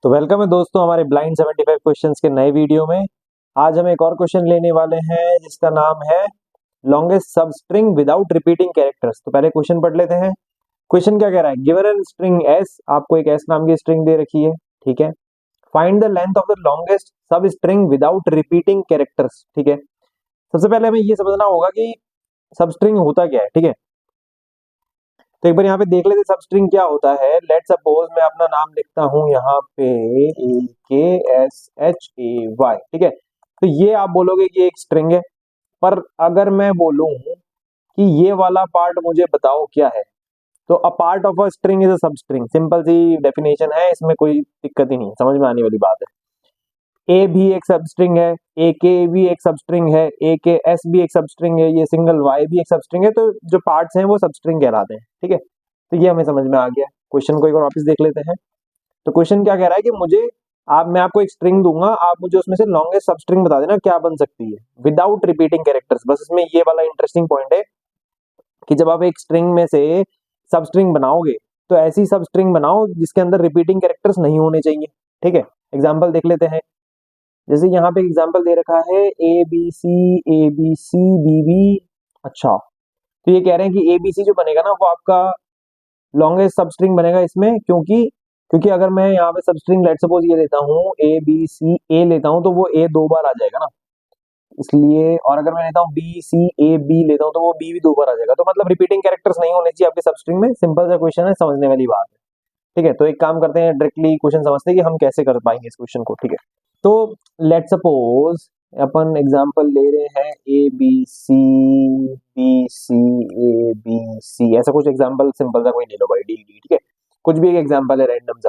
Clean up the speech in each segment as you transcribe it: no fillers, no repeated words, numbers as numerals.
तो वेलकम है दोस्तों हमारे ब्लाइंड 75 क्वेश्चंस के नए वीडियो में। आज हम एक और क्वेश्चन लेने वाले हैं जिसका नाम है लॉन्गेस्ट सब स्ट्रिंग विदाउट रिपीटिंग कैरेक्टर्स। तो पहले क्वेश्चन पढ़ लेते हैं। क्वेश्चन क्या कह रहा है, गिवन एन स्ट्रिंग एस, आपको एक एस नाम की स्ट्रिंग दे रखी है, ठीक है। Find the length of the longest सब स्ट्रिंग विदाउट रिपीटिंग कैरेक्टर्स, ठीक है। सबसे पहले हमें ये समझना होगा कि सब स्ट्रिंग होता क्या है, ठीक है। तो एक बार यहाँ पे देख लेते सब स्ट्रिंग क्या होता है। लेट सपोज मैं अपना नाम लिखता हूं यहाँ पे AKSHAY, ठीक है। तो ये आप बोलोगे कि एक स्ट्रिंग है, पर अगर मैं बोलूं कि ये वाला पार्ट मुझे बताओ क्या है, तो a part of a string is a सब स्ट्रिंग। सिंपल सी डेफिनेशन है, इसमें कोई दिक्कत ही नहीं, समझ में आने वाली बात है। ए भी एक सब स्ट्रिंग है, ए के भी एक सब स्ट्रिंग है, ए के एस भी एक सब स्ट्रिंग है, ये सिंगल वाई भी एक सब स्ट्रिंग है। तो जो पार्ट्स हैं वो सब स्ट्रिंग कहलाते हैं, ठीक है। तो ये हमें समझ में आ गया। क्वेश्चन को एक बार वापस देख लेते हैं। तो क्वेश्चन क्या कह रहा है कि मैं आपको एक स्ट्रिंग दूंगा, आप मुझे उसमें से लॉन्गेस्ट सब स्ट्रिंग बता देना क्या बन सकती है विदाउट रिपीटिंग कैरेक्टर्स। बस इसमें ये वाला इंटरेस्टिंग पॉइंट है कि जब आप एक स्ट्रिंग में से सब स्ट्रिंग बनाओगे तो ऐसी सब स्ट्रिंग बनाओ जिसके अंदर रिपीटिंग कैरेक्टर्स नहीं होने चाहिए, ठीक है। एग्जाम्पल देख लेते हैं। जैसे यहाँ पे एग्जाम्पल दे रखा है ABCBB। अच्छा, तो ये कह रहे हैं कि ABC जो बनेगा ना वो आपका लॉन्गेस्ट सब स्ट्रिंग बनेगा इसमें, क्योंकि क्योंकि अगर मैं यहाँ पे सब स्ट्रिंग लेट सपोज ये लेता हूँ ABC A लेता हूँ तो वो A दो बार आ जाएगा ना, इसलिए। और अगर मैं लेता हूँ BCAB लेता हूँ तो वो B भी दो बार आ जाएगा। तो मतलब रिपीटिंग कैरेक्टर्स नहीं होने चाहिए आपके सब स्ट्रिंग में। सिंपल सा क्वेश्चन है, समझने वाली बात है, ठीक है। तो एक काम करते हैं, डायरेक्टली क्वेश्चन समझते हैं कि हम कैसे कर पाएंगे इस क्वेश्चन को, ठीक है। तो लेट सपोज अपन एग्जांपल ले रहे हैं ABCBCABC, ऐसा कुछ एग्जांपल सिंपल सा कोई ले लो भाई, डी डी, ठीक है। कुछ भी एक एग्जांपल है रैंडम सा।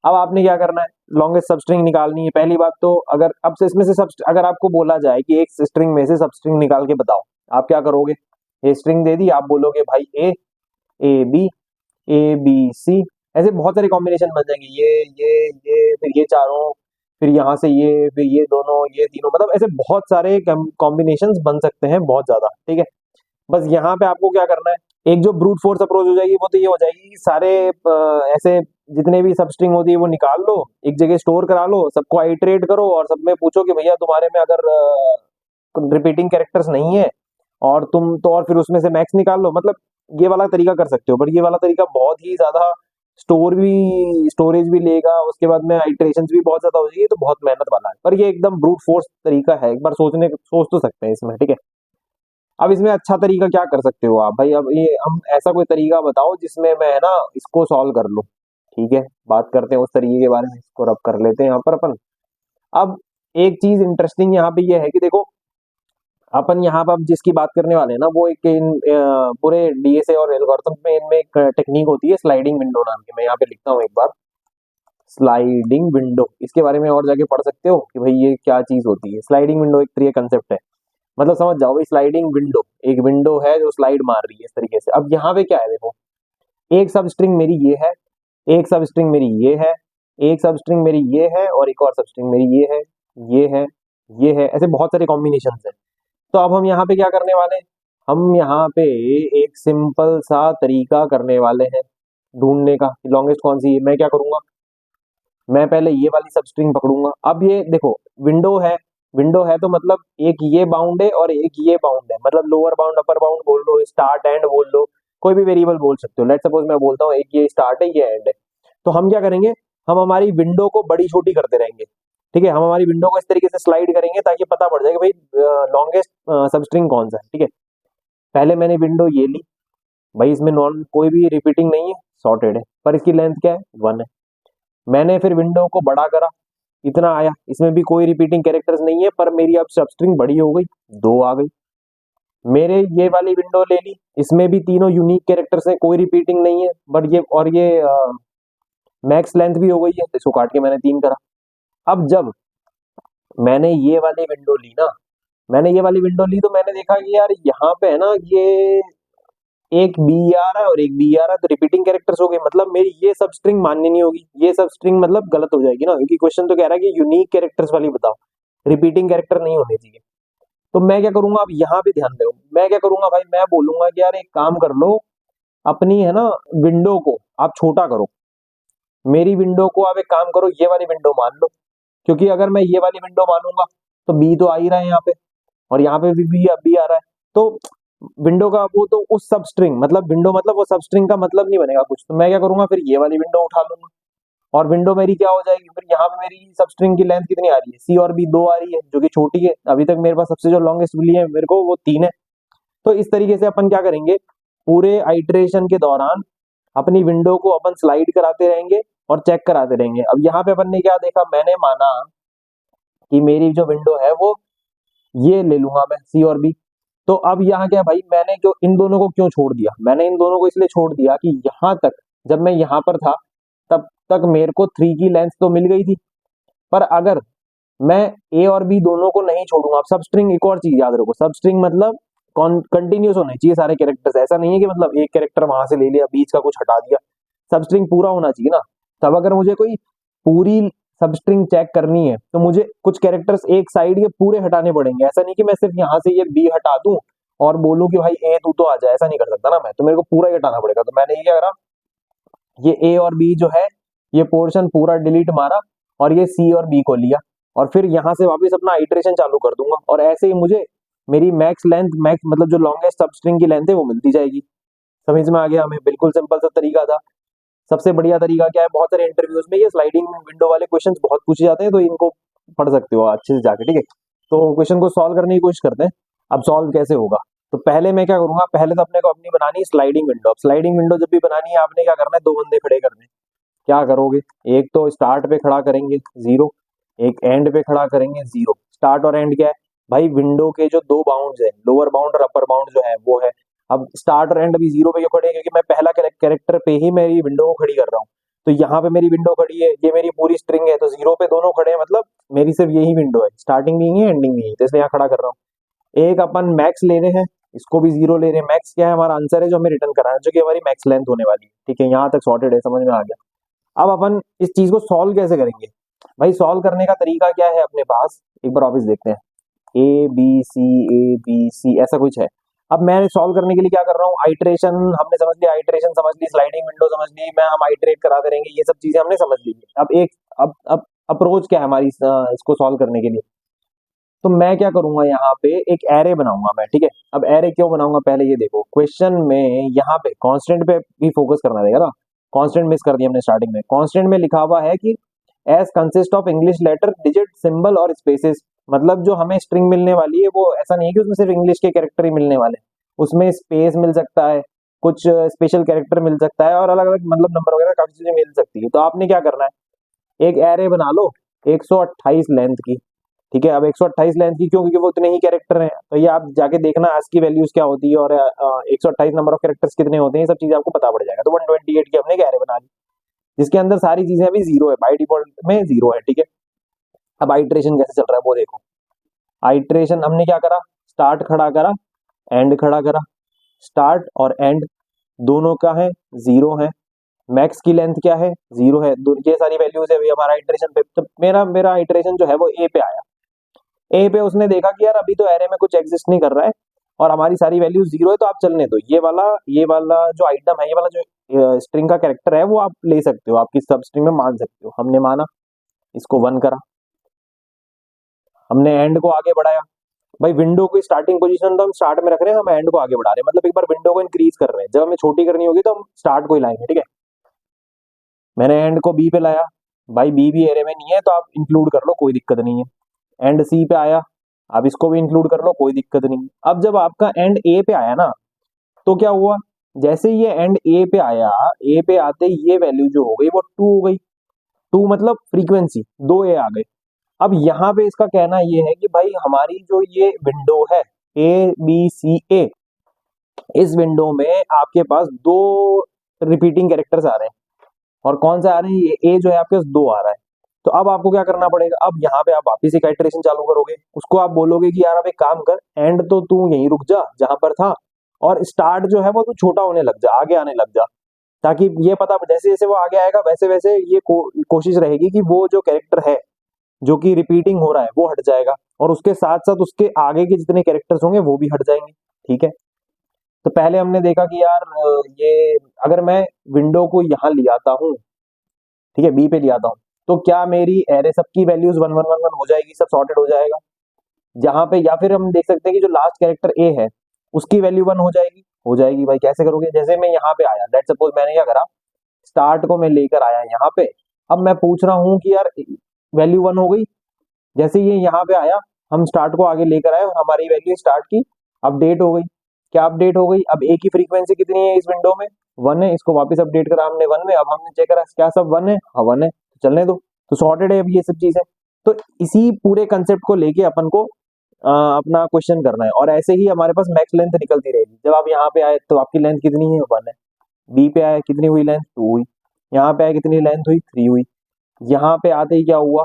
अब आपने क्या करना है, लॉन्गेस्ट सब स्ट्रिंग निकालनी है। पहली बात तो अगर अब से इसमें से सब अगर आपको बोला जाए कि एक स्ट्रिंग में से सब स्ट्रिंग निकाल के बताओ, आप क्या करोगे। ये स्ट्रिंग दे दी, आप बोलोगे भाई A, AB, ABC, ऐसे बहुत सारे कॉम्बिनेशन बन जाएंगे, ये फिर ये चारों, फिर यहाँ से ये, फिर ये दोनों, ये तीनों, मतलब ऐसे बहुत सारे कॉम्बिनेशंस बन सकते हैं, बहुत ज्यादा, ठीक है। बस यहाँ पे आपको क्या करना है, एक जो ब्रूट फोर्स अप्रोच हो जाएगी वो तो ये हो जाएगी कि सारे ऐसे जितने भी सब स्ट्रिंग होती है वो निकाल लो, एक जगह स्टोर करा लो, सबको आइटरेट करो और सब में पूछो कि भैया तुम्हारे में अगर रिपीटिंग कैरेक्टर्स नहीं है और तुम तो, और फिर उसमें से मैक्स निकाल लो। मतलब ये वाला तरीका कर सकते हो, पर ये वाला तरीका बहुत ही ज्यादा स्टोरेज भी लेगा, उसके बाद में आइटरेशन भी बहुत ज्यादा हो जाएगी, तो बहुत मेहनत वाला है। पर ये एकदम ब्रूट फोर्स तरीका है, एक बार सोच तो सकते हैं इसमें, ठीक है। अब इसमें अच्छा तरीका क्या कर सकते हो आप भाई, अब ये हम ऐसा कोई तरीका बताओ जिसमें मैं है ना इसको सॉल्व कर लूं, ठीक है। बात करते हैं उस तरीके के बारे में, इसको रब कर लेते हैं यहाँ पर अपन। अब एक चीज इंटरेस्टिंग यहाँ पे ये है कि देखो, अपन यहाँ पर अब जिसकी बात करने वाले हैं ना वो एक पूरे डीएसए और एल्गोरिथम में इनमें एक टेक्निक होती है स्लाइडिंग विंडो नाम की। मैं यहाँ पे लिखता हूँ एक बार, स्लाइडिंग विंडो, इसके बारे में और जाके पढ़ सकते हो कि भाई ये क्या चीज होती है। स्लाइडिंग विंडो एक तरीके कंसेप्ट है, मतलब समझ जाओ भाई। स्लाइडिंग विंडो एक विंडो है जो स्लाइड मार रही है इस तरीके से। अब यहाँ पे क्या है देखो, एक सब स्ट्रिंग मेरी ये है, एक सब स्ट्रिंग मेरी ये है, एक सब स्ट्रिंग मेरी ये है, और एक और सब स्ट्रिंग मेरी ये है, ये है, ये है, ऐसे बहुत सारे कॉम्बिनेशन है। तो अब हम यहाँ पे क्या करने वाले हैं, हम यहाँ पे एक सिंपल सा तरीका करने वाले हैं ढूंढने का, लॉन्गेस्ट कौन सी है। मैं क्या करूंगा, मैं पहले ये वाली सब स्ट्रिंग पकड़ूंगा। अब ये देखो, विंडो है, विंडो है तो मतलब एक ये बाउंड है और एक ये बाउंड है, मतलब लोअर बाउंड अपर बाउंड बोल लो, स्टार्ट एंड बोल लो, कोई भी वेरिएबल बोल सकते हो। लेट सपोज मैं बोलता हूँ एक ये स्टार्ट है, ये एंड है। तो हम क्या करेंगे, हम हमारी विंडो को बड़ी छोटी करते रहेंगे, ठीक है। हम हमारी विंडो को इस तरीके से स्लाइड करेंगे ताकि पता पड़ जाए कि भाई लॉन्गेस्ट सब स्ट्रिंग कौन सा है, ठीक है। पहले मैंने विंडो ये ली, भाई इसमें नॉन कोई भी रिपीटिंग नहीं है, सॉर्टेड है, पर इसकी लेंथ क्या है, 1 है। मैंने फिर विंडो को बड़ा करा, इतना आया, इसमें भी कोई रिपीटिंग कैरेक्टर्स नहीं है, पर मेरी अब सब स्ट्रिंग बड़ी हो गई, 2 आ गई। मेरे ये वाली विंडो ले ली, इसमें भी तीनों यूनिक कैरेक्टर्स हैं, कोई रिपीटिंग नहीं है, बट ये और ये मैक्स लेंथ भी हो गई है, इसको काट के मैंने 3 करा। अब जब मैंने ये वाली विंडो ली ना, मैंने ये वाली विंडो ली तो मैंने देखा कि यार यहाँ पे है ना, ये एक बी आ रहा है और एक बी आ रहा है, तो रिपीटिंग कैरेक्टर्स हो गए, मतलब मेरी ये सब स्ट्रिंग मान्य नहीं होगी, ये सब स्ट्रिंग मतलब गलत हो जाएगी ना, क्योंकि क्वेश्चन तो कह रहा है कि यूनिक कैरेक्टर्स वाली बताओ, रिपीटिंग कैरेक्टर नहीं होने चाहिए। तो मैं क्या करूंगा, अब यहाँ पे ध्यान दो, मैं क्या करूंगा भाई, मैं बोलूंगा कि यार एक काम कर लो, अपनी है ना विंडो को आप छोटा करो, मेरी विंडो को आप एक काम करो, ये वाली विंडो मान लो, क्योंकि अगर मैं ये वाली विंडो मानूंगा तो बी तो आ ही रहा है यहाँ पे, और यहाँ पे भी बी आ रहा है। तो विंडो का वो तो उस सब स्ट्रिंग, मतलब विंडो मतलब वो सब स्ट्रिंग का मतलब नहीं बनेगा कुछ, तो मैं क्या करूंगा, फिर ये वाली विंडो उठा लूंगा, और विंडो मेरी क्या हो जाएगी, फिर यहाँ पे मेरी सब स्ट्रिंग की लेंथ कितनी आ रही है, सी और बी दो आ रही है, जो कि छोटी है। अभी तक मेरे पास सबसे जो लॉन्गेस्ट मिली है मेरे को वो 3 है। तो इस तरीके से अपन क्या करेंगे, पूरे आइटरेशन के दौरान अपनी विंडो को अपन स्लाइड कराते रहेंगे और चेक कराते रहेंगे। अब यहाँ पे अपन ने क्या देखा, मैंने माना कि मेरी जो विंडो है वो ये ले लूंगा मैं, सी और बी। तो अब यहाँ क्या भाई, मैंने जो इन दोनों को क्यों छोड़ दिया, मैंने इन दोनों को इसलिए छोड़ दिया कि यहाँ तक जब मैं यहाँ पर था तब तक मेरे को 3 की लेंथ तो मिल गई थी। पर अगर मैं ए और बी दोनों को नहीं छोड़ूंगा, अब सब स्ट्रिंग, एक और चीज याद रखो, सब स्ट्रिंग मतलब कंटिन्यूस होने चाहिए सारे कैरेक्टर्स, ऐसा नहीं है कि मतलब एक कैरेक्टर वहां से ले लिया बीच का कुछ हटा दिया, सब स्ट्रिंग पूरा होना चाहिए ना। तब अगर मुझे कोई पूरी सब स्ट्रिंग चेक करनी है तो मुझे कुछ कैरेक्टर्स एक साइड के पूरे हटाने पड़ेंगे, ऐसा नहीं कि मैं सिर्फ यहाँ से ये बी हटा दूं और बोलूं कि भाई ए तू तो आ जाए, ऐसा नहीं कर सकता ना मैं, तो मेरे को पूरा ही हटाना पड़ेगा। तो मैंने ये क्या करा, ये ए और बी जो है ये पोर्शन पूरा डिलीट मारा और ये सी और बी को लिया, और फिर यहाँ से वापस अपना आइटरेशन चालू कर दूंगा, और ऐसे ही मुझे मेरी मैक्स लेंथ, मैक्स मतलब जो लॉन्गेस्ट सब स्ट्रिंग की लेंथ है वो मिलती जाएगी। समझ में आ गया हमें, बिल्कुल सिंपल सा तरीका था। सबसे बढ़िया तरीका क्या है, बहुत सारे इंटरव्यूज में ये स्लाइडिंग विंडो वाले क्वेश्चंस बहुत पूछे जाते हैं, तो इनको पढ़ सकते हो अच्छे से जाके, ठीक है। तो क्वेश्चन को सॉल्व करने की कोशिश करते हैं। अब सॉल्व कैसे होगा, तो पहले मैं क्या करूंगा, पहले तो अपने को अपनी बनानी स्लाइडिंग विंडो। अब स्लाइडिंग विंडो जब भी बनानी है आपने क्या करना है, 2 बंदे खड़े करने हैं। क्या करोगे, एक तो स्टार्ट पे खड़ा करेंगे 0, एक एंड पे खड़ा करेंगे 0। स्टार्ट और एंड क्या है भाई, विंडो के जो 2 बाउंड्स है, लोअर बाउंड और अपर बाउंड जो है वो है। अब स्टार्ट और एंड अभी 0 पे क्यों खड़े हैं, क्योंकि मैं पहला कैरेक्टर पे ही मेरी विंडो को खड़ी कर रहा हूँ। तो यहाँ पे मेरी विंडो खड़ी है, ये मेरी पूरी स्ट्रिंग है, तो 0 पे दोनों खड़े हैं, मतलब मेरी सिर्फ यही विंडो है, स्टार्टिंग भी नहीं है एंडिंग भी नहीं है, तो इसलिए यहाँ खड़ा कर रहा हूँ। एक अपन मैक्स ले रहे हैं, इसको भी 0 ले रहे हैं। मैक्स क्या है, हमारा आंसर है जो हमें रिटर्न कराना है, जो कि हमारी मैक्स लेंथ होने वाली है, ठीक है। यहाँ तक सॉर्टेड है, समझ में आ गया। अब अपन इस चीज को सॉल्व कैसे करेंगे, भाई सॉल्व करने का तरीका क्या है अपने पास, एक बार वापस देखते हैं। ए बी सी ऐसा कुछ है। अब मैं सॉल्व करने के लिए क्या कर रहा हूँ, आइटरेशन हमने समझ लिया, आइटरेशन समझ ली, स्लाइडिंग विंडो समझ ली, मैं हम आइटरेट कराते रहेंगे, ये सब चीजें हमने समझ ली। अब एक अब अप्रोच क्या है हमारी इसको सॉल्व करने के लिए, तो मैं क्या करूंगा, यहाँ पे एक एरे बनाऊंगा मैं, ठीक है। अब एरे क्यों बनाऊंगा, पहले ये देखो क्वेश्चन में यहाँ पे कांस्टेंट पे भी फोकस करना रहेगा ना। कांस्टेंट मिस कर दिया हमने स्टार्टिंग में। कांस्टेंट में लिखा हुआ है कि as consist of English letter, digit, symbol और स्पेसेस, मतलब जो हमें स्ट्रिंग मिलने वाली है वो ऐसा नहीं है कि उसमें सिर्फ इंग्लिश के कैरेक्टर ही मिलने वाले हैं, उसमें स्पेस मिल सकता है, कुछ स्पेशल कैरेक्टर मिल सकता है, और अलग अलग मतलब नंबर वगैरह काफी चीजें मिल सकती है। तो आपने क्या करना है, एक एरे बना लो 128 लेंथ की, ठीक है। अब 128 लेंथ की क्यों, क्योंकि वो उतने ही कैरेक्टर हैं, तो ये आप जाके देखना आज की वैल्यूज क्या होती है, और 128 नंबर ऑफ कैरेक्टर्स कितने होते हैं, ये सब चीजें आपको पता पड़ जाएगा। तो 128 की हमने एक एरे बना ली, जिसके अंदर सारी चीजें अभी 0 है, बाई डिफॉल्ट में 0 है, ठीक है। अब आइट्रेशन कैसे चल रहा है वो देखो। आइट्रेशन हमने क्या करा, स्टार्ट खड़ा करा, एंड खड़ा करा। स्टार्ट और एंड दोनों का है 0 है। मैक्स की लेंथ क्या है, 0 है। ये सारी वैल्यूज है अभी हमारा आइट्रेशन पे। तो मेरा मेरा आइट्रेशन जो है वो ए पे आया। ए पे उसने देखा कि यार अभी तो एरे में कुछ एग्जिस्ट नहीं कर रहा है और हमारी सारी वैल्यू 0 है, तो आप चलने दो, ये वाला जो आइटम है, ये वाला जो स्ट्रिंग का कैरेक्टर है वो आप ले सकते हो, आपकी सब स्ट्रिंग में मान सकते हो। हमने माना, इसको 1 करा, हमने एंड को आगे बढ़ाया। भाई विंडो की स्टार्टिंग पोजीशन तो हम स्टार्ट में रख रहे हैं, हम एंड को आगे बढ़ा रहे हैं, मतलब एक बार विंडो को इंक्रीज कर रहे हैं। जब हमें छोटी करनी होगी तो हम स्टार्ट को ही लाएंगे, ठीक है। मैंने एंड को बी पे लाया, भाई बी भी एरे में नहीं है तो आप इंक्लूड कर लो, कोई दिक्कत नहीं है। एंड सी पे आया, आप इसको भी इंक्लूड कर लो, कोई दिक्कत नहीं। अब जब आपका एंड ए पे आया ना, तो क्या हुआ, जैसे ये एंड ए पे आया, ए पे आते ही ये वैल्यू जो हो गई वो 2 हो गई। 2 मतलब फ्रीक्वेंसी, 2 ए आ गए। अब यहाँ पे इसका कहना ये है कि भाई हमारी जो ये विंडो है ए बी सी ए, इस विंडो में आपके पास 2 रिपीटिंग कैरेक्टर्स आ रहे हैं, और कौन सा आ रहे हैं, ये ए जो है आपके पास 2 आ रहा है। तो अब आपको क्या करना पड़ेगा, अब यहाँ पे आप वापिस एक आइटरेशन चालू करोगे, उसको आप बोलोगे कि यार अब एक काम कर, एंड तो तू यहीं रुक जा जहां पर था, और स्टार्ट जो है वो तू छोटा होने लग जा, आगे आने लग जा, ताकि ये पता जैसे जैसे वो आगे आएगा वैसे वैसे ये कोशिश रहेगी कि वो जो कैरेक्टर है जो कि रिपीटिंग हो रहा है वो हट जाएगा, और उसके साथ साथ उसके आगे के जितने कैरेक्टर्स होंगे वो भी हट जाएंगे, ठीक है। तो पहले हमने देखा कि यार ये अगर मैं विंडो को यहाँ ले आता हूँ, ठीक है, बी पे ले आता हूँ, तो क्या मेरी एरे सबकी वैल्यूज 1 1 1 1 हो जाएगी, सब सॉर्टेड हो जाएगा जहां पे, या फिर हम देख सकते हैं कि जो लास्ट कैरेक्टर ए है उसकी वैल्यू 1 हो जाएगी भाई। कैसे करोगे, जैसे मैं यहाँ पे आया, लेट्स सपोज मैंने क्या करा, स्टार्ट को मैं लेकर आया यहाँ पे, अब मैं पूछ रहा हूँ कि यार वैल्यू 1 हो गई, जैसे ये यहाँ पे आया हम स्टार्ट को आगे लेकर आए और हमारी वैल्यू स्टार्ट की अपडेट हो गई। क्या अपडेट हो गई, अब ए की फ्रीक्वेंसी कितनी है इस विंडो में, 1 है, इसको वापस अपडेट करा हमने 1 में, अब हमने चेक करा क्या सब 1 है, हाँ 1 है, तो चलने दो, तो सॉर्टेड है अब ये सब चीजें। तो इसी पूरे कंसेप्ट को लेके अपन को अपना क्वेश्चन करना है, और ऐसे ही हमारे पास मैक्स लेंथ निकलती रहेगी। जब आप यहाँ पे आए तो आपकी लेंथ कितनी है, 1 है, बी पे आए कितनी हुई लेंथ, 2 हुई, यहाँ पे आए कितनी लेंथ हुई, 3 हुई, यहाँ पे आते ही क्या हुआ,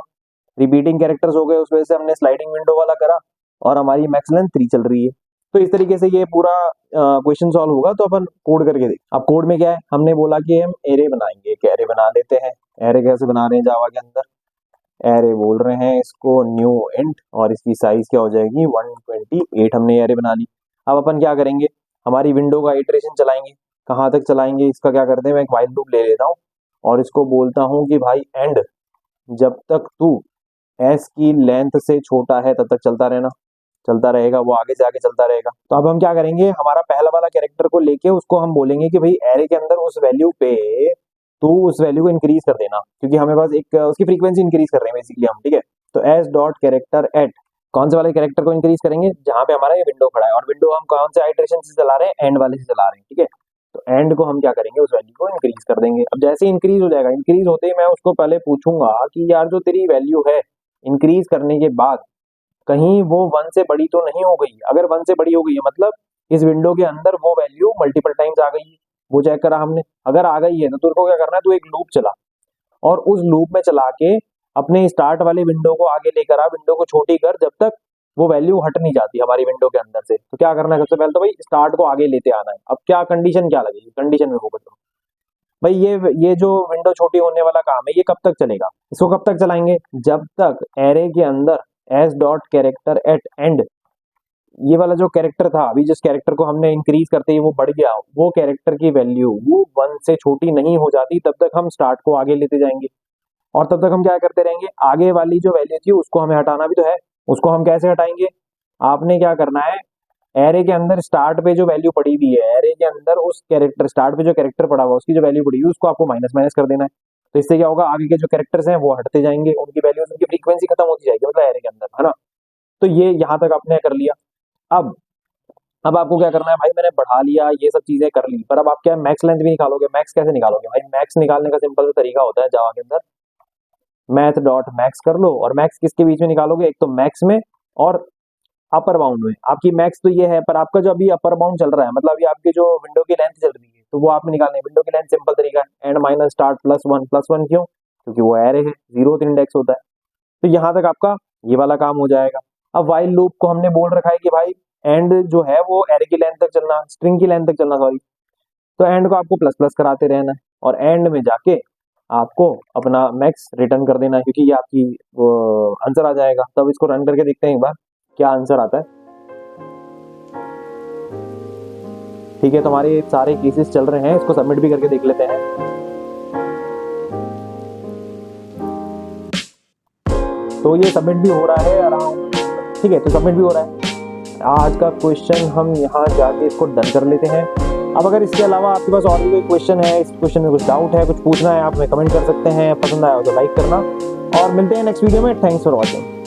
रिपीटिंग कैरेक्टर्स हो गए, उस वजह से हमने स्लाइडिंग विंडो वाला करा और हमारी मैक्स लेंथ 3 चल रही है। तो इस तरीके से ये पूरा क्वेश्चन सॉल्व होगा। तो अपन कोड करके देख, अब कोड में क्या है, हमने बोला कि हम एरे बनाएंगे, एक एरे बना लेते हैं। एरे कैसे बना रहे हैं जावा के अंदर, एरे बोल रहे हैं इसको न्यू इंट, और इसकी साइज क्या हो जाएगी 128, हमने एरे बना ली। अब अपन क्या करेंगे, हमारी विंडो का इटरेशन चलाएंगे, कहाँ तक चलाएंगे, इसका क्या करते हैं, मैं एक व्हाइल लूप ले लेता हूँ और इसको बोलता हूँ कि भाई एंड, जब तक तू एस की लेंथ से छोटा है तब तक चलता रहना, चलता रहेगा, वो आगे से आगे चलता रहेगा। तो अब हम क्या करेंगे, हमारा पहला वाला कैरेक्टर को लेके उसको हम बोलेंगे कि भाई एरे के अंदर उस वैल्यू पे तू उस वैल्यू को इंक्रीज कर देना, क्योंकि हमें पास एक उसकी फ्रीक्वेंसी इंक्रीज कर रहे हैं बेसिकली हम, ठीक है। तो एस डॉट कैरेक्टर एट, कौन से वाले कैरेक्टर को इंक्रीज करेंगे, जहां पे हमारा ये विंडो खड़ा है, और विंडो हम कौन से आइटरेशन से चला रहे हैं, एंड वाले से चला रहे हैं, ठीक है। तो एंड को हम क्या करेंगे, उस वैल्यू को इंक्रीज कर देंगे। अब जैसे इंक्रीज हो जाएगा, इंक्रीज होते ही मैं उसको पहले पूछूंगा कि यार जो तेरी वैल्यू है इंक्रीज करने के बाद कहीं वो 1 से बड़ी तो नहीं हो गई। अगर 1 से बड़ी हो गई है मतलब इस विंडो के अंदर वो वैल्यू मल्टीपल टाइम्स आ गई है, वो चेक करा हमने। अगर आ गई है तो तुझको क्या करना है, तू एक लूप चला और उस लूप में चला के अपने स्टार्ट वाले विंडो को आगे लेकर आ, विंडो को छोटी कर जब तक वो वैल्यू हट नहीं जाती हमारी विंडो के अंदर से। तो क्या करना है, सबसे पहले तो भाई स्टार्ट को आगे लेते आना है। अब क्या कंडीशन क्या लगेगी, कंडीशन में फोकस करो भाई। ये जो विंडो छोटी होने वाला काम है ये कब तक चलेगा, इसको कब तक चलाएंगे, जब तक एरे के अंदर S dot character eight and, ये वाला जो कैरेक्टर था अभी, जिस कैरेक्टर को हमने इंक्रीज करते ही वो बढ़ गया, वो कैरेक्टर की वैल्यू वो 1 से छोटी नहीं हो जाती, तब तक हम स्टार्ट को आगे लेते जाएंगे। और तब तक हम क्या करते रहेंगे, आगे वाली जो वैल्यू थी उसको हमें हटाना भी तो है। उसको हम कैसे हटाएंगे, आपने क्या करना है, एरे के अंदर स्टार्ट पे जो वैल्यू पड़ी हुई है, एरे के अंदर उस कैरेक्टर स्टार्ट पे जो कैरेक्टर पड़ा हुआ उसकी जो वैल्यू पड़ी हुई उसको आपको माइनस माइनस कर देना है। तो इससे क्या होगा, आगे के जो कैरेक्टर्स हैं वो हटते जाएंगे, उनकी वैल्यूज उनकी फ्रीक्वेंसी खत्म होती जाएगी, मतलब एरे के अंदर, है ना। तो ये यहाँ तक आपने कर लिया। अब अब आपको क्या करना है भाई, मैंने बढ़ा लिया ये सब चीजें कर ली, पर अब आप क्या मैक्स लेंथ भी निकालोगे। मैक्स कैसे निकालोगे भाई, मैक्स निकालने का सिंपल सा तरीका होता है जावा के अंदर, मैथ डॉट मैक्स कर लो। और मैक्स किसके बीच में निकालोगे, एक तो मैक्स में और अपर बाउंड में। आपकी मैक्स तो ये है, पर आपका जो अभी अपर बाउंड चल रहा है, मतलब अभी आपकी जो विंडो की लेंथ चल रही है, तो वो आपने निकालनी है। विंडो की लेंथ सिंपल तरीका है, and minus start plus one क्यों, क्योंकि वो एरे है, 0th इंडेक्स होता है। तो यहाँ तक आपका ये वाला काम हो जाएगा। अब वाइल लूप को हमने बोल रखा है कि भाई एंड जो है वो एरे की लेंथ तक चलना, स्ट्रिंग की लेंथ तक चलना, सॉरी। तो एंड को आपको प्लस प्लस कराते रहना है, और एंड में जाके आपको अपना मैक्स रिटर्न कर देना है, क्योंकि ये आपकी आंसर आ जाएगा। तब इसको रन करके देखते हैं एक बार क्या आंसर आता है। ठीक है, तो हमारे सारे केसेस चल रहे हैं, इसको सबमिट भी करके देख लेते हैं। तो ये सबमिट भी हो रहा है अराउंड, ठीक है, तो सबमिट भी हो रहा है। आज का क्वेश्चन हम यहाँ जाके इसको डन कर लेते हैं। अब अगर इसके अलावा आपके पास और भी कोई क्वेश्चन है, इस क्वेश्चन में कुछ डाउट है, कुछ पूछना है, आप हमें कमेंट कर सकते हैं। पसंद आया हो तो लाइक करना, और मिलते हैं नेक्स्ट वीडियो में। Thanks for watching.